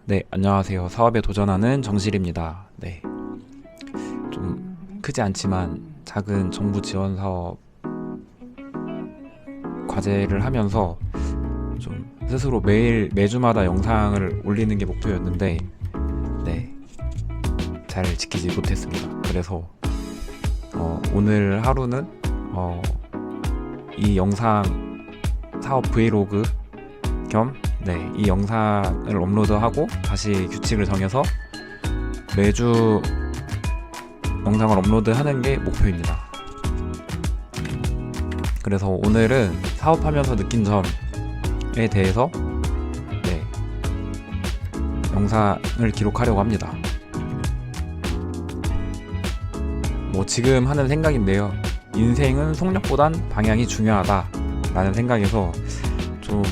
네, 안녕하세요. 사업에 도전하는 정실입니다. 네, 좀 크지 않지만 작은 정부 지원 사업 과제를 하면서 좀 스스로 매주마다 영상을 올리는 게 목표였는데, 네, 잘 지키지 못했습니다. 그래서 오늘 하루는 이 영상 사업 브이로그 겸 이 영상을 업로드하고 다시 규칙을 정해서 매주 영상을 업로드하는 게 목표입니다. 그래서 오늘은 사업하면서 느낀 점에 대해서 영상을 기록하려고 합니다. 지금 하는 생각인데요. 인생은 속력보단 방향이 중요하다라는 생각에서 좀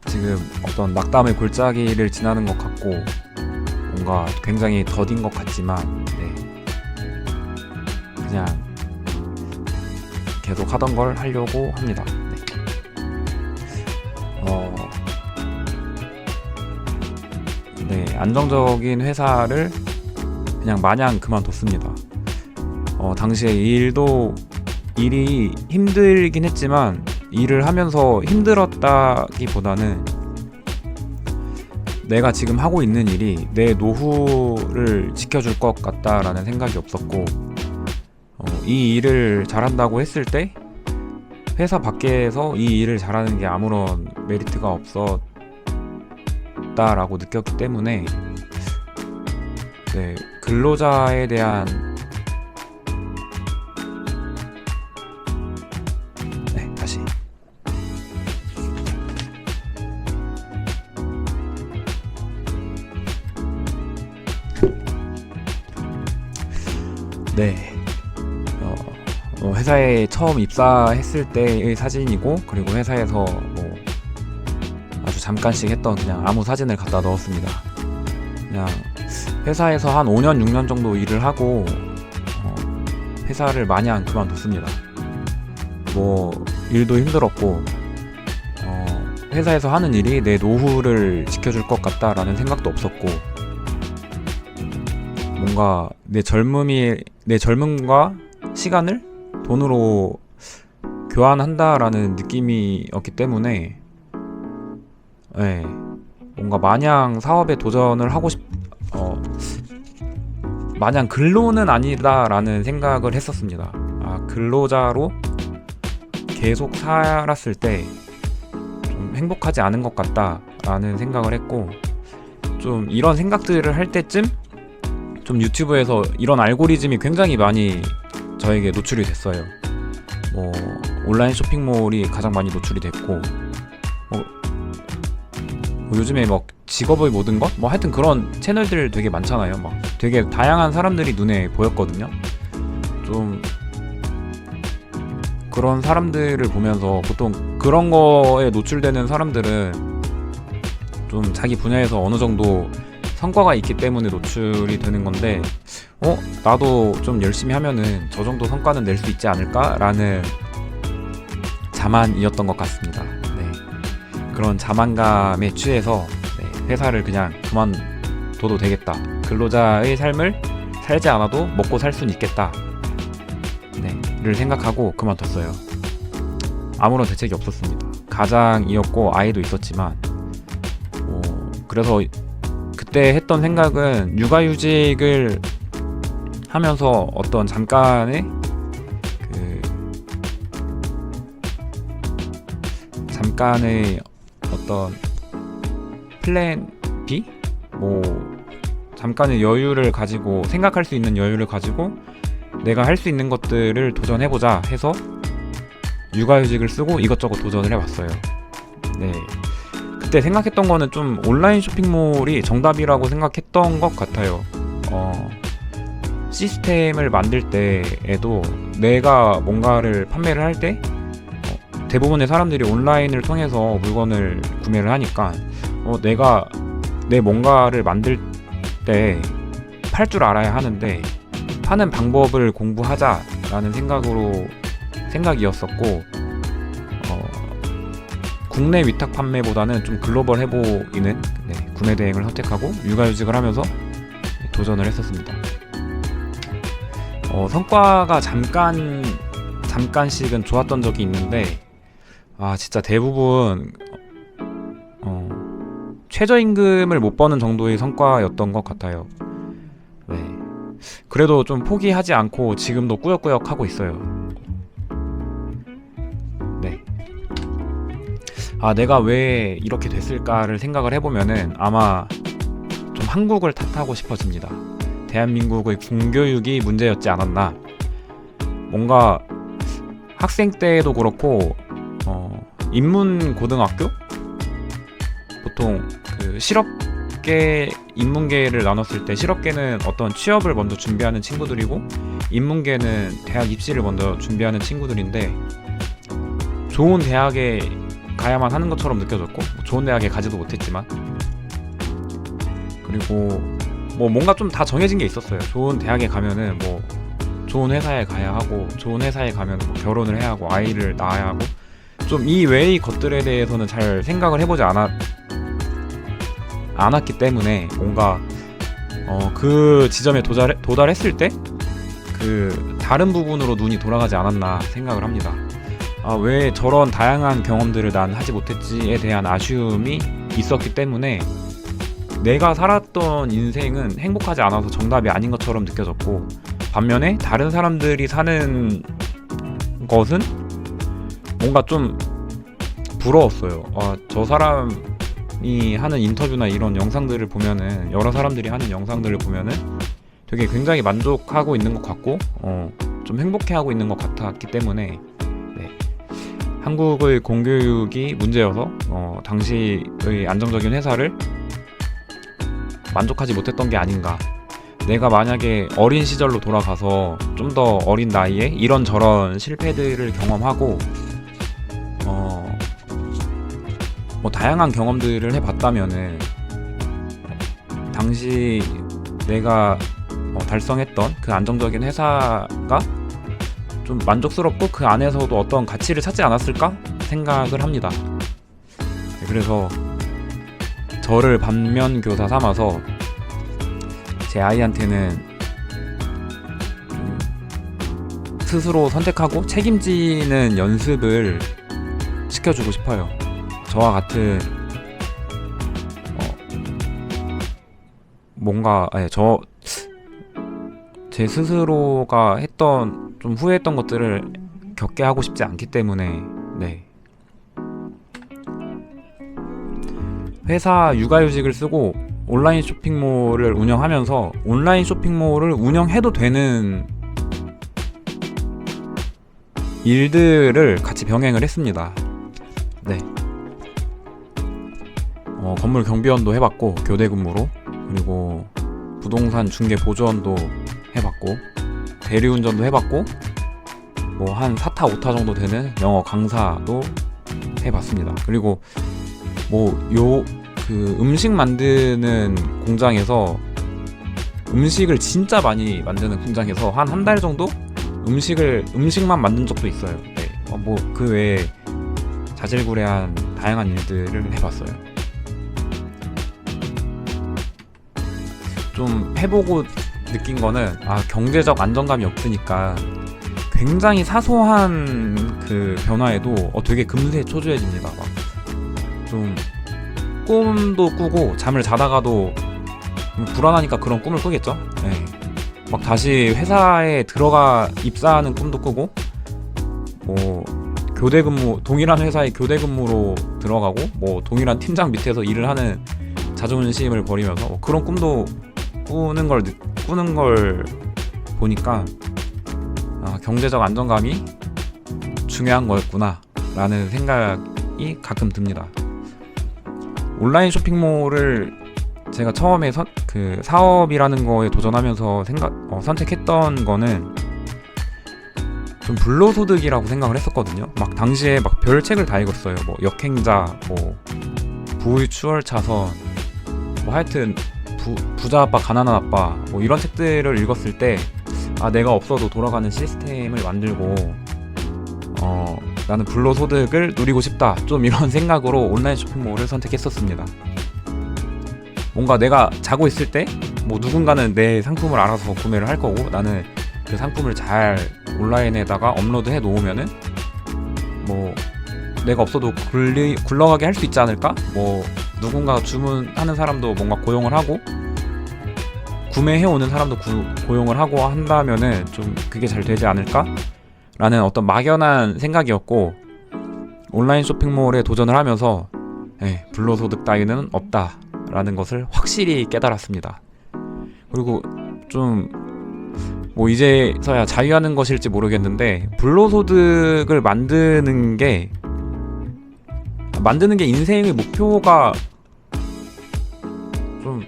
지금 어떤 낙담의 골짜기를 지나는 것 같고 뭔가 굉장히 더딘 것 같지만 그냥 계속 하던 걸 하려고 합니다. 안정적인 회사를 그냥 마냥 그만뒀습니다. 당시에 일이 힘들긴 했지만 일을 하면서 힘들었다기보다는 내가 지금 하고 있는 일이 내 노후를 지켜줄 것 같다라는 생각이 없었고, 이 일을 잘한다고 했을 때 회사 밖에서 이 일을 잘하는 게 아무런 메리트가 없었다라고 느꼈기 때문에 근로자에 대한 회사에 처음 입사했을 때의 사진이고, 그리고 회사에서 아주 잠깐씩 했던 그냥 아무 사진을 갖다 넣었습니다. 그냥 회사에서 한 5년, 6년 정도 일을 하고 회사를 마냥 그만뒀습니다. 일도 힘들었고 회사에서 하는 일이 내 노후를 지켜줄 것 같다라는 생각도 없었고, 뭔가 내 젊음과 시간을 돈으로 교환한다라는 느낌이었기 때문에 뭔가 마냥 사업에 도전을 하고 마냥 근로는 아니다라는 생각을 했었습니다. 근로자로 계속 살았을 때 좀 행복하지 않은 것 같다라는 생각을 했고, 좀 이런 생각들을 할 때쯤 좀 유튜브에서 이런 알고리즘이 굉장히 많이 저에게 노출이 됐어요. 온라인 쇼핑몰이 가장 많이 노출이 됐고, 요즘에 직업의 모든 것? 하여튼 그런 채널들 되게 많잖아요. 되게 다양한 사람들이 눈에 보였거든요. 좀 그런 사람들을 보면서, 보통 그런 거에 노출되는 사람들은 좀 자기 분야에서 어느 정도 성과가 있기 때문에 노출이 되는 건데, 나도 좀 열심히 하면은 저 정도 성과는 낼 수 있지 않을까? 라는 자만이었던 것 같습니다. 그런 자만감에 취해서 회사를 그냥 그만둬도 되겠다. 근로자의 삶을 살지 않아도 먹고 살 수는 있겠다. 를 생각하고 그만뒀어요. 아무런 대책이 없었습니다. 가장이었고 아이도 있었지만, 그래서 그때 했던 생각은 육아휴직을 하면서 어떤 잠깐의 어떤 플랜 B? 잠깐의 여유를 가지고, 생각할 수 있는 여유를 가지고 내가 할 수 있는 것들을 도전해보자 해서 육아휴직을 쓰고 이것저것 도전을 해봤어요. 그때 생각했던 거는 좀 온라인 쇼핑몰이 정답이라고 생각했던 것 같아요. 시스템을 만들 때에도 내가 뭔가를 판매를 할 때 대부분의 사람들이 온라인을 통해서 물건을 구매를 하니까 내가 내 뭔가를 만들 때 팔 줄 알아야 하는데 파는 방법을 공부하자라는 생각이었었고, 국내 위탁 판매보다는 좀 글로벌해 보이는 구매 대행을 선택하고 육아휴직을 하면서 도전을 했었습니다. 성과가 잠깐씩은 좋았던 적이 있는데 진짜 대부분 최저임금을 못 버는 정도의 성과였던 것 같아요. 네. 그래도 좀 포기하지 않고 지금도 꾸역꾸역 하고 있어요. 네. 내가 왜 이렇게 됐을까를 생각을 해보면은 아마 좀 한국을 탓하고 싶어집니다. 대한민국의 공교육이 문제였지 않았나. 뭔가 학생 때도 그렇고 인문고등학교? 보통 그 실업계, 인문계를 나눴을 때 실업계는 어떤 취업을 먼저 준비하는 친구들이고 인문계는 대학 입시를 먼저 준비하는 친구들인데 좋은 대학에 가야만 하는 것처럼 느껴졌고 좋은 대학에 가지도 못했지만 그리고 뭔가 좀 다 정해진 게 있었어요. 좋은 대학에 가면은 좋은 회사에 가야 하고 좋은 회사에 가면 결혼을 해야 하고 아이를 낳아야 하고 좀 이 외의 것들에 대해서는 잘 생각을 해보지 않았기 때문에 뭔가 그 지점에 도달했을 때 그 다른 부분으로 눈이 돌아가지 않았나 생각을 합니다. 왜 저런 다양한 경험들을 난 하지 못했지에 대한 아쉬움이 있었기 때문에 내가 살았던 인생은 행복하지 않아서 정답이 아닌 것처럼 느껴졌고 반면에 다른 사람들이 사는 것은 뭔가 좀 부러웠어요. 저 사람이 하는 인터뷰나 이런 영상들을 보면은 여러 사람들이 하는 영상들을 보면은 되게 굉장히 만족하고 있는 것 같고 좀 행복해하고 있는 것 같았기 때문에 한국의 공교육이 문제여서 당시의 안정적인 회사를 만족하지 못했던 게 아닌가. 내가 만약에 어린 시절로 돌아가서 좀 더 어린 나이에 이런저런 실패들을 경험하고 다양한 경험들을 해봤다면은 당시 내가 달성했던 그 안정적인 회사가 좀 만족스럽고 그 안에서도 어떤 가치를 찾지 않았을까 생각을 합니다. 그래서 저를 반면교사 삼아서 제 아이한테는 스스로 선택하고 책임지는 연습을 시켜주고 싶어요. 저와 같은 뭔가 제 스스로가 했던 좀 후회했던 것들을 겪게 하고 싶지 않기 때문에 회사 육아휴직을 쓰고 온라인 쇼핑몰을 운영하면서 온라인 쇼핑몰을 운영해도 되는 일들을 같이 병행을 했습니다. 건물 경비원도 해봤고 교대 근무로, 그리고 부동산 중개 보조원도 해봤고 대리운전도 해봤고 한 4타 5타 정도 되는 영어 강사도 해봤습니다. 그리고 그 음식 만드는 공장에서 음식을 진짜 많이 만드는 공장에서 한 달 정도 음식만 만든 적도 있어요. 그 외에 자질구레한 다양한 일들을 해봤어요. 좀 해보고 느낀 거는 경제적 안정감이 없으니까 굉장히 사소한 그 변화에도 되게 금세 초조해집니다. 좀 꿈도 꾸고 잠을 자다가도 불안하니까 그런 꿈을 꾸겠죠. 다시 회사에 들어가 입사하는 꿈도 꾸고 교대 근무, 동일한 회사에 교대 근무로 들어가고 동일한 팀장 밑에서 일을 하는 자존심을 버리면서 그런 꿈도 꾸는 걸 보니까 경제적 안정감이 중요한 거였구나 라는 생각이 가끔 듭니다. 온라인 쇼핑몰을 제가 처음에 그 사업이라는 거에 도전하면서 선택했던 거는 좀 불로소득이라고 생각을 했었거든요. 당시에 별책을 다 읽었어요. 역행자, 부의 추월차선, 하여튼 부자 아빠, 가난한 아빠, 이런 책들을 읽었을 때 내가 없어도 돌아가는 시스템을 만들고 나는 불로소득을 누리고 싶다, 좀 이런 생각으로 온라인 쇼핑몰을 선택했었습니다. 뭔가 내가 자고 있을 때 뭐 누군가는 내 상품을 알아서 구매를 할 거고, 나는 그 상품을 잘 온라인에다가 업로드해 놓으면은 뭐 내가 없어도 굴러가게 할 수 있지 않을까? 뭐 누군가 주문하는 사람도 뭔가 고용을 하고, 구매해오는 사람도 고용을 하고 한다면은 좀 그게 잘 되지 않을까? 라는 어떤 막연한 생각이었고, 온라인 쇼핑몰에 도전을 하면서 불로소득 따위는 없다 라는 것을 확실히 깨달았습니다. 그리고 좀 뭐 이제서야 자유하는 것일지 모르겠는데, 불로소득을 만드는 게 인생의 목표가 좀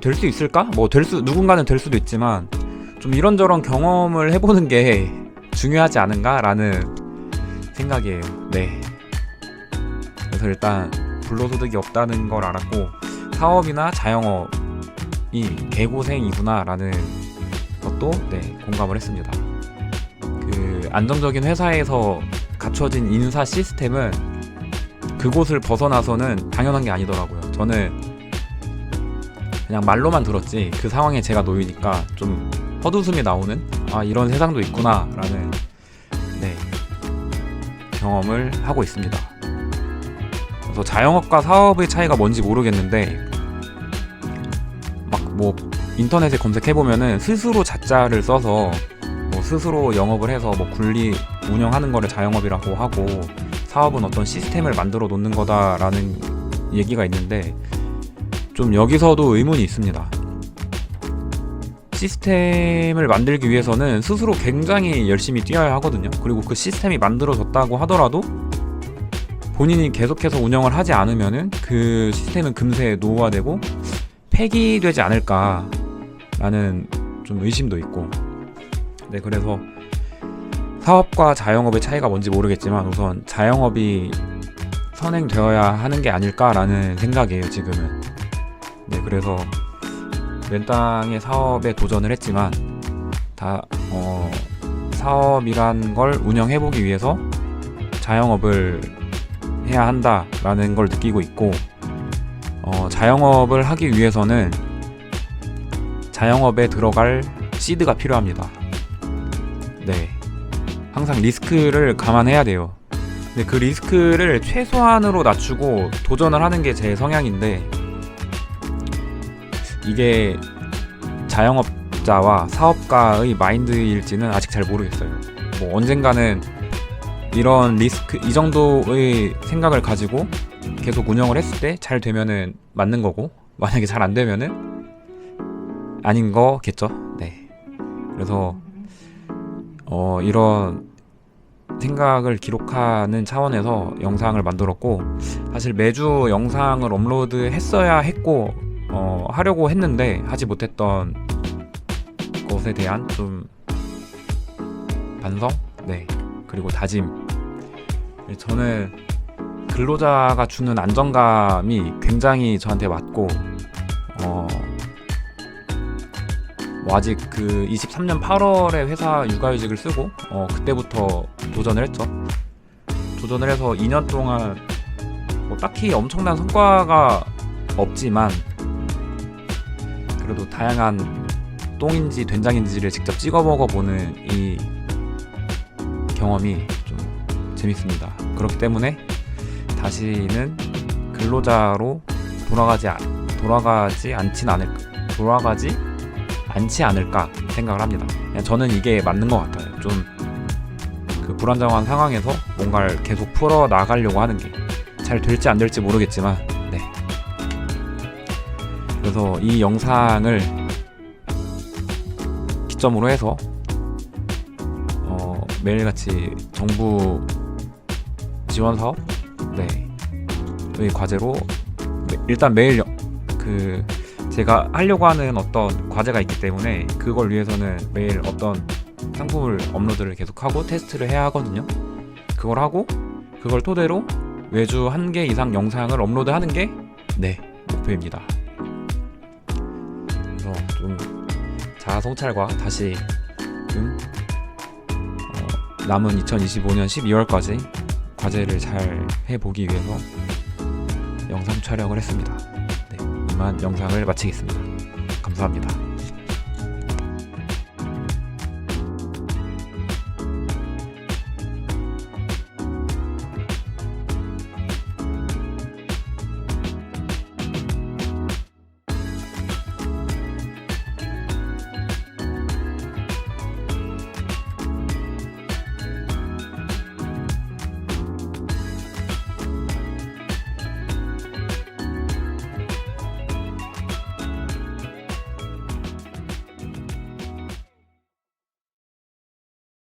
될 수 있을까? 뭐 누군가는 될 수도 있지만, 좀 이런저런 경험을 해보는 게 중요하지 않은가라는 생각이에요. 네. 그래서 일단 불로소득이 없다는 걸 알았고, 사업이나 자영업이 개고생이구나라는 것도 공감을 했습니다. 그 안정적인 회사에서 갖춰진 인사 시스템은 그곳을 벗어나서는 당연한 게 아니더라고요. 저는 그냥 말로만 들었지 그 상황에 제가 놓이니까 좀 헛웃음이 나오는, 아 이런 세상도 있구나 라는 경험을 하고 있습니다. 그래서 자영업과 사업의 차이가 뭔지 모르겠는데, 막 뭐 인터넷에 검색해보면은 스스로 자자를 써서 뭐 스스로 영업을 해서 뭐 운영하는 거를 자영업이라고 하고, 사업은 어떤 시스템을 만들어 놓는 거다라는 얘기가 있는데, 좀 여기서도 의문이 있습니다. 시스템을 만들기 위해서는 스스로 굉장히 열심히 뛰어야 하거든요. 그리고 그 시스템이 만들어졌다고 하더라도 본인이 계속해서 운영을 하지 않으면은 그 시스템은 금세 노후화되고 폐기되지 않을까라는 좀 의심도 있고, 그래서 사업과 자영업의 차이가 뭔지 모르겠지만 우선 자영업이 선행되어야 하는 게 아닐까라는 생각이에요, 지금은. 그래서 맨땅에 사업에 도전을 했지만 사업이란 걸 운영해보기 위해서 자영업을 해야 한다라는 걸 느끼고 있고, 자영업을 하기 위해서는 자영업에 들어갈 시드가 필요합니다. 항상 리스크를 감안해야 돼요. 근데 그 리스크를 최소한으로 낮추고 도전을 하는 게 제 성향인데, 이게 자영업자와 사업가의 마인드일지는 아직 잘 모르겠어요. 뭐 언젠가는 이런 리스크, 이 정도의 생각을 가지고 계속 운영을 했을 때 잘 되면은 맞는 거고, 만약에 잘 안 되면은 아닌 거겠죠. 그래서 이런 생각을 기록하는 차원에서 영상을 만들었고, 사실 매주 영상을 업로드 했어야 했고 하려고 했는데 하지 못했던 것에 대한 좀 반성? 그리고 다짐. 저는 근로자가 주는 안정감이 굉장히 저한테 맞고, 뭐 아직 그 23년 8월에 회사 육아휴직을 쓰고 그때부터 도전을 했죠. 도전을 해서 2년 동안 뭐 딱히 엄청난 성과가 없지만 그래도 다양한 똥인지 된장인지를 직접 찍어 먹어보는 이 경험이 좀 재밌습니다. 그렇기 때문에 다시는 근로자로 돌아가지 않지 않을까 생각을 합니다. 그냥 저는 이게 맞는 것 같아요. 좀 그 불안정한 상황에서 뭔가를 계속 풀어 나가려고 하는 게 잘 될지 안 될지 모르겠지만, 그래서 이 영상을 기점으로 해서 매일같이 정부 지원 사업 의 과제로 일단 매일 제가 하려고 하는 어떤 과제가 있기 때문에 그걸 위해서는 매일 어떤 상품을 업로드를 계속하고 테스트를 해야 하거든요. 그걸 하고 그걸 토대로 매주 1개 이상 영상을 업로드하는 게 목표입니다. 그래서 좀 자아 성찰과 다시 남은 2025년 12월까지 과제를 잘 해보기 위해서 영상 촬영을 했습니다. 네, 이만 영상을 마치겠습니다. 감사합니다.